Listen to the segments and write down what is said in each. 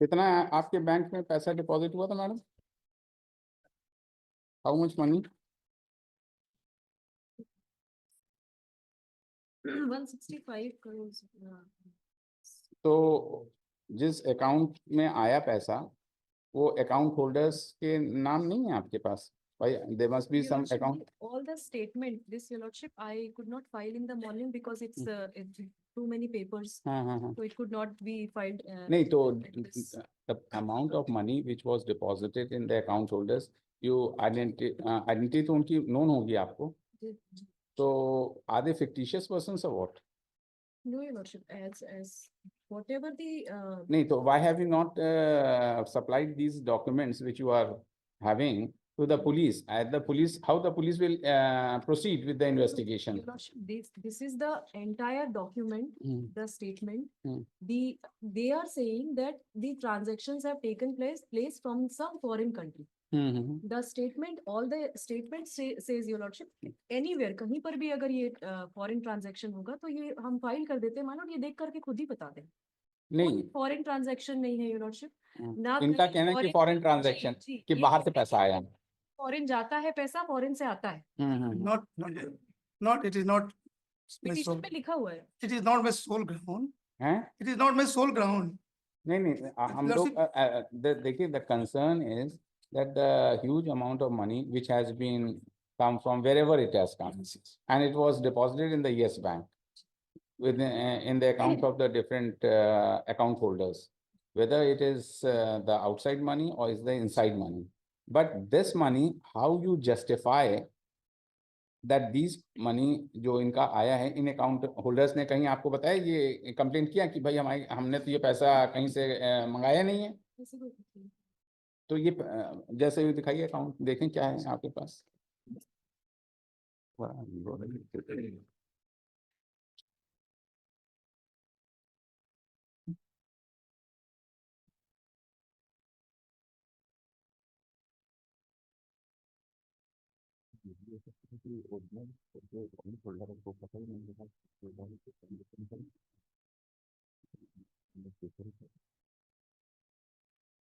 कितना आपके बैंक में पैसा डिपॉजिट हुआ था madam? How much money? 165 crore. तो जिस अकाउंट में आया पैसा वो अकाउंट होल्डर्स के नाम नहीं है आपके पास? भाई there must be some account. All the statement, this your lordship, I could not file in the morning because it's too many papers, हाँ. so it could not be filed. नहीं तो like this. the amount of money which was deposited in the account holders, you identity तो उनकी known होगी आपको, तो are they fictitious persons or what? No, your lordship, as whatever the नहीं तो why have you not supplied these documents which you are having to the police? At the police, how the police will proceed with the investigation? Your lordship, this is the entire document, the statement. They are saying that the transactions have taken place from some foreign country. The statement, all the statement says your lordship, anywhere कहीं पर भी अगर ये foreign transaction होगा तो ये हम file कर देते हैं, मानो ये देख करके खुद ही बता दें. नहीं, फॉरेन ट्रांजैक्शन नहीं है your lordship. ना इनका कहना है कि फॉरेन ट्रांजैक्शन कि बाहर से पैसा आया, फॉरेन जाता है पैसा, फॉरेन से आता है. Not it is not my petition sole, पे लिखा हुआ है. it is not my sole ground. हैं? It is not my sole ground. नहीं हम लोग देखिए, the concern is that the huge amount of money which has been come from wherever it has come, and it was deposited in the Yes Bank within in the account of the different account holders, whether it is the outside money or is the inside money. But this money, how you justify that these money जो इनका आया है इन account holders ने कहीं आपको बताया, ये complaint किया कि भाई हमने तो ये पैसा कहीं से मंगाया नहीं है? तो ये जैसे भी दिखाइए अकाउंट, देखें क्या है आपके पास.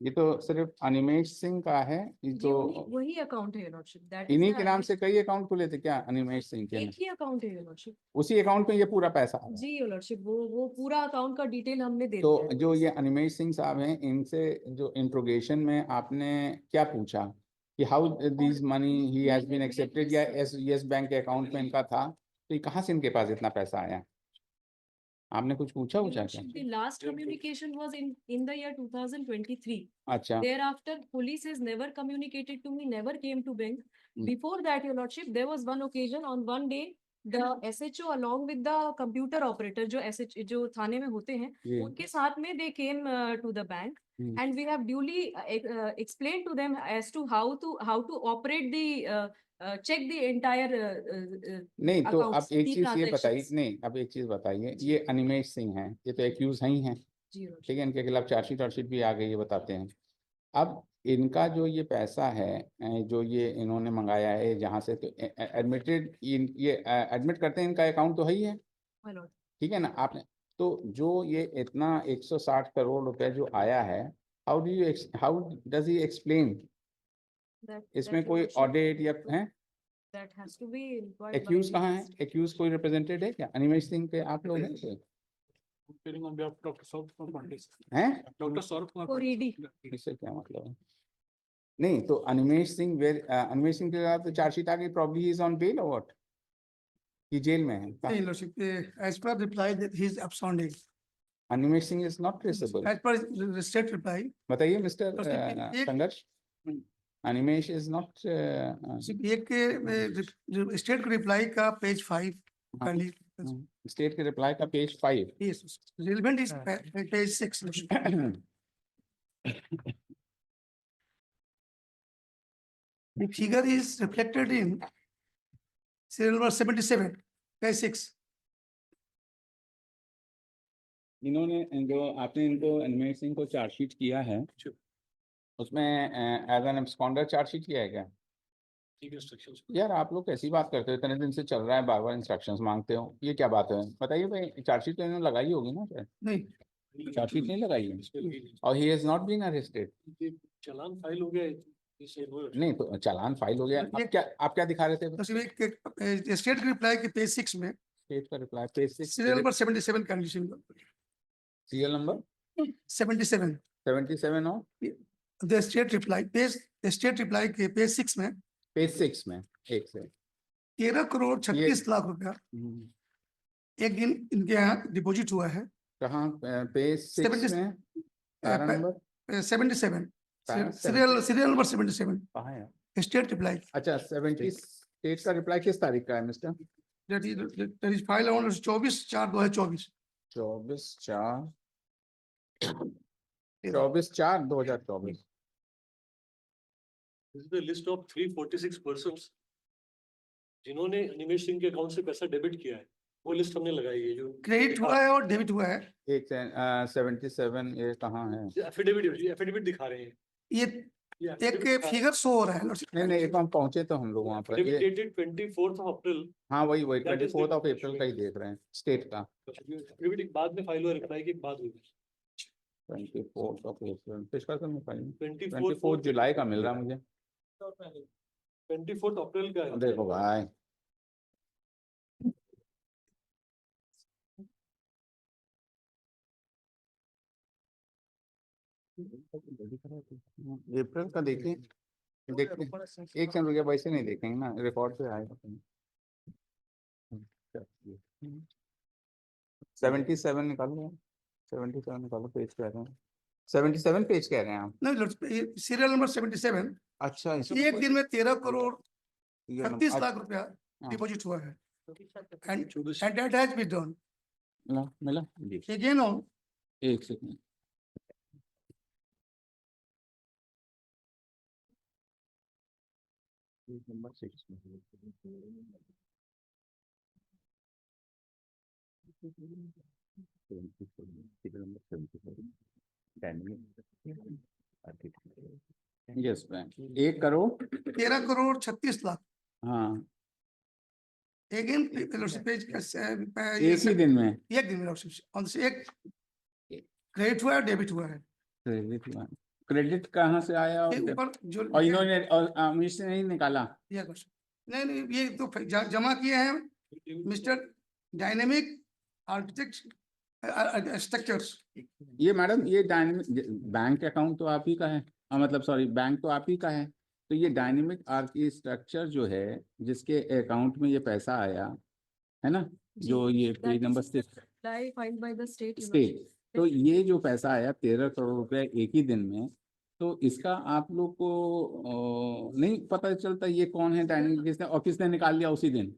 ये तो सिर्फ अनिमेश सिंह का है, ये तो वही अकाउंट है your lordship. That is इन्हीं the के नाम से कई अकाउंट खुले थे क्या अनिमेश सिंह के? एक ही अकाउंट है your lordship. उसी अकाउंट में ये पूरा पैसा है? जी your lordship, वो पूरा अकाउंट का डिटेल हमने दे तो दिया है. जो ये अनिमेश सिंह साहब हैं, इनसे जो इंट्रोगेशन में आपने क्या पूछा कि how this money he has been accepted, या यस बैंक के अकाउंट में इनका था, तो ये कहाँ से इनके पास इतना पैसा आया? आपने कुछ पूछा क्या? The last communication was in the year 2023. अच्छा. Thereafter, police has never communicated to me, never came to bank. Before that, your lordship, there was one occasion on one day, the SHO along with the computer operator जो थाने में होते हैं, उनके साथ में they came to the bank, and we have duly explained to them as to how to operate the check the entire नहीं तो अब accounts, एक the चीज ये बताइए, transactions. नहीं अब एक चीज बताइए, ये अनिमेश सिंह हैं, ये तो एक्यूज ही हैं, जी your lordship. ठीक है, इनके खिलाफ चार्जशीट भी आ गई, ये बताते हैं. अब इनका जो ये पैसा है जो ये इन्होंने मंगाया है जहाँ से, तो एडमिटेड, ये एडमिट करते हैं इनका अकाउंट तो है ही है, My lord. ठीक है ना आपने? तो जो ये इतना 160 करोड़ रुपए जो आया है, हाउ डज ही एक्सप्लेन? इसमें कोई ऑडिट या है? That has to be inquired by accused the कहाँ है? एक्यूज कोई रिप्रेजेंटेड है क्या? अनिमेश सिंह के आप लोग हैं on behalf of Dr. Saurabh Kumar Pandey. हैं? Dr. Saurabh Kumar for ED. इससे क्या मतलब है? नहीं तो अनिमेश सिंह के खिलाफ तो चार्जशीट आ गई, probably he is on bail और व्हाट, कि जेल में है? Your lordship, as per reply that he is absconding. Animesh Singh is not traceable. As per the state reply, बताइए मिस्टर एक- संघर्ष, अनिमेश इज नॉट. एक के जो स्टेट को रिप्लाई का पेज 5 kindly. स्टेट के रिप्लाई का page 5. Yes, relevant is page 6. The figure is reflected in serial number 77, page 6. इन्होंने जो आपने इनको अनिमेश सिंह को चार्जशीट किया है, उसमें एज एन एब्सकॉन्डर चार्जशीट किया है क्या? यार आप लोग कैसी बात करते हो, इतने दिन से चल रहा है, बार बार इंस्ट्रक्शंस मांगते हो, ये क्या बात है? बताइए भाई, चार्जशीट तो इन्होंने लगाई होगी ना? नहीं, चार्जशीट नहीं लगाई है इस पे लगी नहीं। और he has not been arrested. ये चालान फाइल हो गया है, इस नहीं तो चालान फाइल हो गया। आप क्या दिखा रहे थे? तो स्टेट की रिप्लाई के पेज 6 में स्टेट का reply page 6 serial number 77 condition serial number 77 77 हो द स्टेट रिप्लाई के पेज 6 में पेज 6 में एक से 13 करोड़ 36 लाख रुपया एक दिन इनके यहाँ डिपॉजिट हुआ है। कहाँ पेज 6 70 में तारा नंबर 77 तारा सीरियल नंबर 77 कहाँ है? स्टेट रिप्लाई अच्छा 70 स्टेट का रिप्लाई किस तारीख का है mister? that is file on 24/4/2024 24/4/2024 This is the list of 346 persons जिन्होंने अनिमेश सिंह के अकाउंट से पैसा डेबिट किया है, वो लिस्ट हमने लगाई है जो क्रेडिट हुआ है और डेबिट हुआ है। एक 77 ये कहाँ है? एफिडेविट दिखा रहे हैं। ये ये एक फिगर शो हो रहा है। नहीं एक हम पहुंचे तो हम लोग वहाँ पर ये डेटेड 24th of April। हाँ वही That is 24 the- अप्रैल का ही देख रहे हैं स्टेट का। एफिडेविट एक बाद में फाइल हुआ, रिप्लाई की बाद हुई। 24 अप्रैल किसका करना फाइल? 24 24 जुलाई का मिल रहा है मुझे। 24 अप्रैल का है। देखो भाई अप्रैल का देखें देखते एक सेकंड रुकिए, वैसे नहीं देखेंगे ना, रिकॉर्ड पे आएगा। 77 निकालो, 77 निकालो, पेज कह रहे हैं 77 पेज कह रहे हैं आप? नहीं, सीरियल नंबर 77 अच्छा एक दिन में 13 करोड़ ये 36 लाख रुपया हाँ। डिपॉजिट हुआ है and that has been done मिला जी। again on एक second number 6 yes bank 1 crore 13 crore 36 lakh हाँ again पेज एक ही दिन में एक दिन में ऑन एक क्रेडिट हुआ है डेबिट हुआ है। क्रेडिट कहाँ से आया ये और ऊपर जो इन्होंने और अमित से नहीं निकाला? ये क्वेश्चन नहीं ये तो जमा किए हैं मिस्टर डायनेमिक आर्किटेक्ट स्ट्रक्चर्स। ये मैडम ये डायनेमिक बैंक अकाउंट तो आप ही का है, मतलब सॉरी बैंक तो आप ही का है, तो ये डायनेमिक आर्किटेक्चर जो है जिसके अकाउंट में ये पैसा आया है ना, जो ये page number 6 Reply filed by the state. State, तो ये जो पैसा आया 13 करोड़ रुपए एक ही दिन में, तो इसका आप लोग को नहीं पता चलता ये कौन है डायनेमिक किसने और किसने निकाल लिया उसी दिन?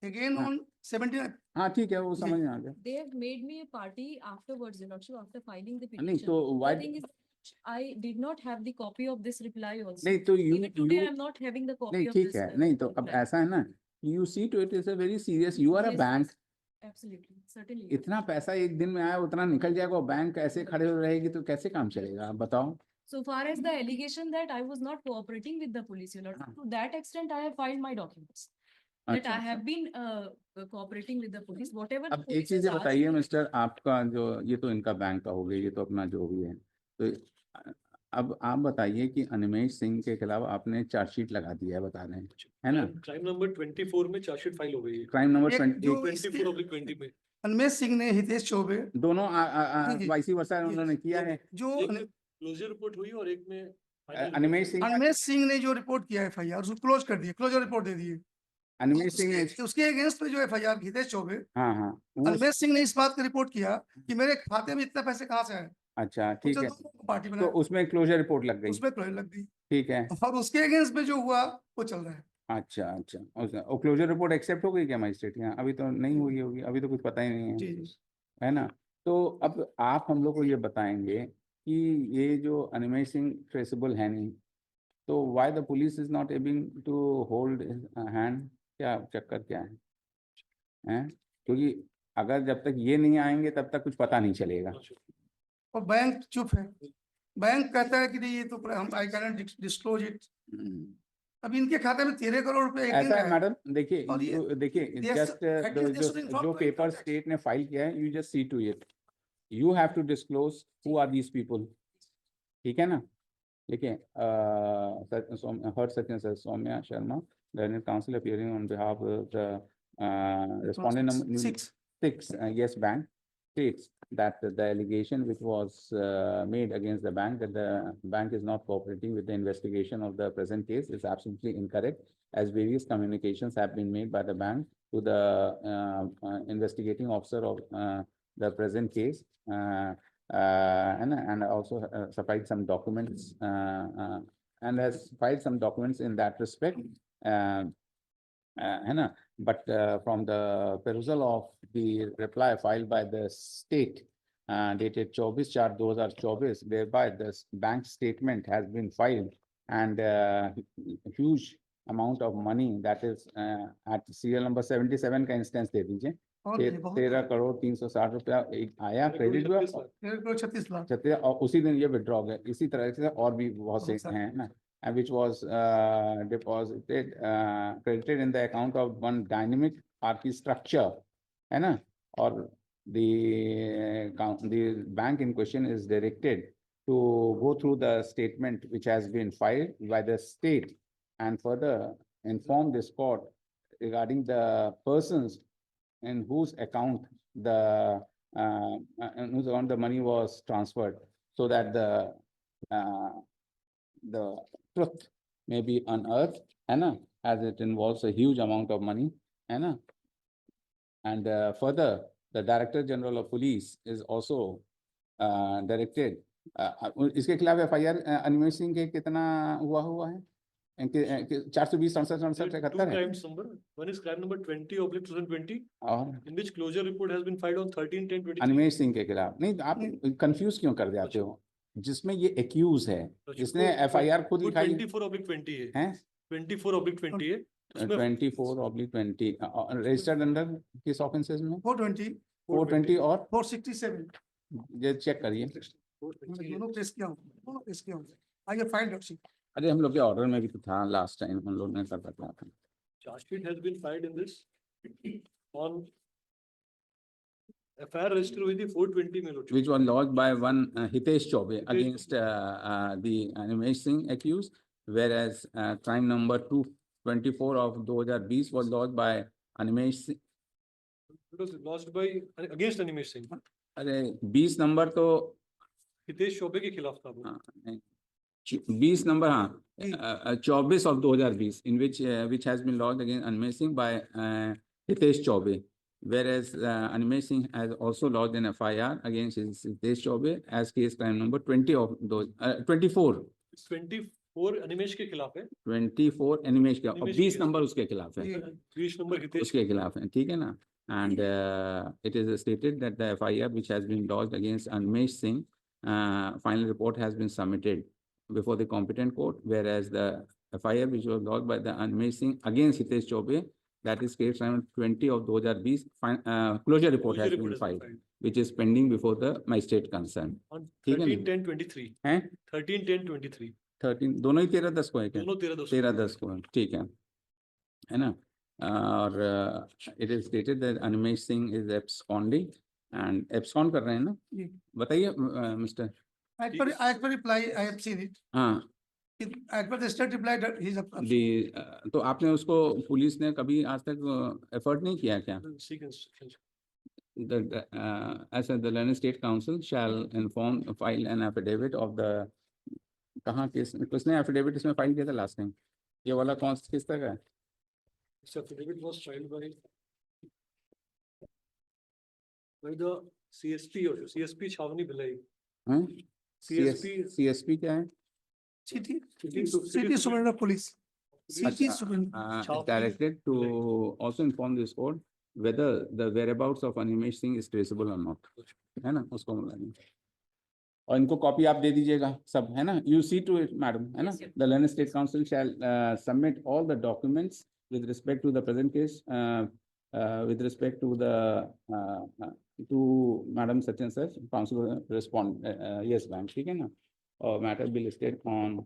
अगेन हाँ। ऑन 79 हाँ ठीक है वो समझ में आ गया। They have made me a party afterwards, Your Lordship, after filing the नहीं petition. तो The why thing is, I did not have the copy of this reply also. नहीं तो Even today, you I am not having the copy नहीं of ठीक this. है नहीं तो अब reply. ऐसा है ना, you see to it is a very serious, you are a Yes, bank, yes, Absolutely, certainly. इतना पैसा एक दिन में आया उतना निकल जाएगा और बैंक ऐसे खड़े हो रहेगी तो कैसे काम चलेगा आप बताओ? So far as the allegation that I was not cooperating with the police, Your Lordship, to that extent, I have filed my documents. That अच्छा, I have been cooperating with the police, whatever. the अब एक police चीज has asked बताइए me- mister, आपका जो ये तो इनका बैंक का हो गया, ये तो अपना जो भी है, तो अब आप बताइए कि अनिमेश सिंह के खिलाफ आपने चार्जशीट लगा दिया है बता रहे हैं है ना? क्राइम नंबर 24 में चार्जशीट फाइल हो गई है। क्राइम नंबर एक 20 जो 24/20 में अनमेश सिंह ने हितेश चौबे दोनों जी, वाइसी वर्सा जी, उन्होंने किया है। जो एक में क्लोजर रिपोर्ट हुई और एक में final अनिमेश report सिंह अनमेश सिंह ने जो रिपोर्ट किया FIR उसको क्लोज कर दिया, क्लोजर रिपोर्ट दे दिए। अनिमेश सिंह ने उसके अगेंस्ट में जो FIR हितेश चौबे हाँ हाँ वो अनमेश सिंह ने इस बात का रिपोर्ट किया कि मेरे खाते में इतने पैसे कहाँ से आए। अच्छा ठीक उसने है, दोनों को पार्टी तो बनाया, उसमें क्लोजर रिपोर्ट लग गई, उसमें क्लोज लग गई ठीक है। और उसके अगेंस्ट में जो हुआ वो चल रहा है। अच्छा अच्छा और क्लोजर रिपोर्ट एक्सेप्ट हो गई क्या मजिस्ट्रेट यहाँ? अभी तो नहीं हुई होगी, अभी तो कुछ पता ही नहीं जी है, जी है ना? तो अब आप हम लोग को ये बताएंगे कि ये जो अनिमेश सिंह ट्रेसेबल है नहीं, तो why the police is not एबिंग टू होल्ड हैंड, क्या चक्कर क्या है? हैं? क्योंकि अगर जब तक ये नहीं आएंगे तब तक कुछ पता नहीं चलेगा। और बैंक चुप है। बैंक कहता है कि नहीं ये तो हम आई कैन डिस्क्लोज इट। अब इनके खाते में 13 करोड़ रुपए एक दिन ऐसा है आया। मैडम, देखिए और ये- देखिए Yes, just at least they should inform जो to paper income tax. State ने फाइल किया है, you just see to it, you have to disclose who are these people, ठीक है ना? देखिए Harsh Sachin sir, Saumya Sharma, learned counsel appearing on behalf of the respondent number 6. 6, Yes Bank, states that the allegation which was made against the bank, that the bank is not cooperating with the investigation of the present case, is absolutely incorrect, as various communications have been made by the bank to the investigating officer of the present case, and also supplied some documents, and has filed some documents in that respect. है ना? But from the perusal of the reply filed by the state dated 24/4/2024, thereby the bank statement has been filed, and huge amount of money, that is at serial number 77 का instance दे दीजिए, और नहीं, बहुत 13 करोड़ 360 रुपया एक आया क्रेडिट हुआ, 13 करोड़ 36 लाख। छत्तीस, और उसी दिन ये विड्रॉ हो गया। इसी तरह से और भी बहुत से बहुत सारे। हैं ना, and which was deposited credited in the account of one dynamic RP structure, है ना? और the bank in question is directed to go through the statement which has been filed by the state and further inform this court regarding the persons in whose account the in whose account the money was transferred, so that the truth may be unearthed, है ना, as it involves a huge amount of money, है ना? And further, the Director General of Police is also directed, इसके खिलाफ FIR Animesh Singh के कितना हुआ है? इनके 420 67 67 There are two 71 है, crimes number. One is crime number 20/2020, और in which closure report has been filed on 13/10/23. Animesh Singh के खिलाफ नहीं। आप कंफ्यूज क्यों कर जाते हो? जिसमें ये एक्यूज है, जिसने FIR खुद लिखाई 24/20 है, है, 24/20 है, उसमें 24/20 रजिस्टर्ड अंडर किस ऑफेंसेस में? 420, 420 और 467 ये चेक करिए। मैं दोनों प्रेस किया हूँ, दोनों प्रेस किया हूँ। आइए फाइल डॉक्टर। अरे हम लोग के ऑर्डर में भी तो था, लास्ट टाइम हम लोग ने कर रखा था। charge sheet has been filed in this on FIR registered with the 420 में Which was lodged by one Hitesh Chaube Hitesh against the Animesh Singh accused, whereas crime number 224 of 2020 was lodged by Animesh Singh. It was lodged by against Animesh Singh. अरे 20 number तो हितेश चौबे के खिलाफ था वो। 20 number, हाँ 24 of 2020, in which has been lodged against Animesh Singh by Hitesh Chaube, whereas Animesh Singh has also lodged an FIR against Hitesh Chaube as case crime number 20 of those 24 Animesh के खिलाफ है, 24 Animesh का, और Animesh 20 के number उसके खिलाफ है, 20 number Hitesh उसके खिलाफ है, ठीक है ना? And it is stated that the FIR which has been lodged against Animesh Singh, final report has been submitted before the competent court, whereas the FIR which was lodged by the Animesh Singh against Hitesh Chaube, that is case number 20 of 2020, closure report has been filed, which is pending before the magistrate concerned. on ठीक है ना? 13/10/23 हैं 13/10/23 13 दोनों ही 13/10 को है क्या? दोनों 13/10 13/10 को है, ठीक है ना? और it is stated that Animesh Singh is absconding and abscond कर रहे हैं ना? जी। बताइए mister. As per reply, I have seen it. हाँ, As per the state reply that he is तो आपने उसको, पुलिस ने कभी आज तक एफर्ट नहीं किया क्या? seek instructions. As the Learned State Council shall inform, file an affidavit of the, कहाँ किसने एफिडेविट इसमें फाइल किया था लास्ट टाइम? ये वाला कौन किस तरह का है? This affidavit was filed by the CSP or CSP Chhavani Bhilai. हाँ? CSP CSP क्या है? city City superintendent of police. City अच्छा, superintendent. Chhavani directed to also inform this court whether the whereabouts of Animesh Singh is traceable or not, है ना? उसको बुलाएंगे और इनको कॉपी आप दे दीजिएगा सब, है ना? You see to it, madam, है ना? The Learned State Council shall submit all the documents with respect to the present case, with respect to the to Madam Sachin sir, council respond, yes ma'am, ठीक है ना? और matter be listed on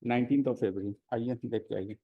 19th of February, आइए देख के आइए।